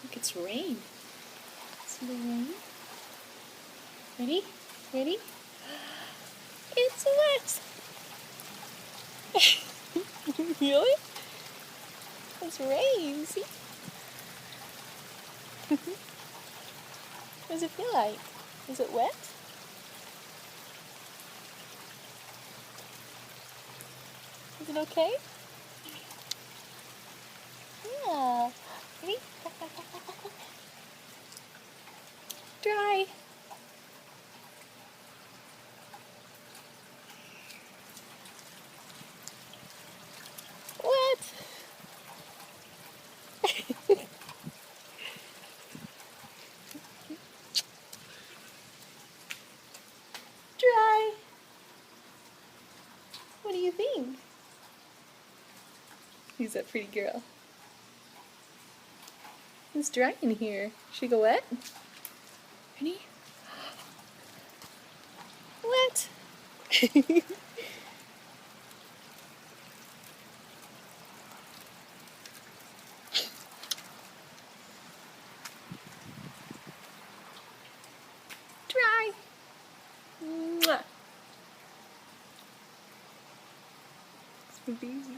Look, it's rain. See the rain? Ready? Ready? It's wet! Really? It's rain, see? What does it feel like? Is it wet? Is it okay? Yeah. Ready? Dry. Wet. Dry. What do you think? Who's that pretty girl? It's dry in here. Should we go wet? Ready? Wet. Dry. Mwah. It's so easy.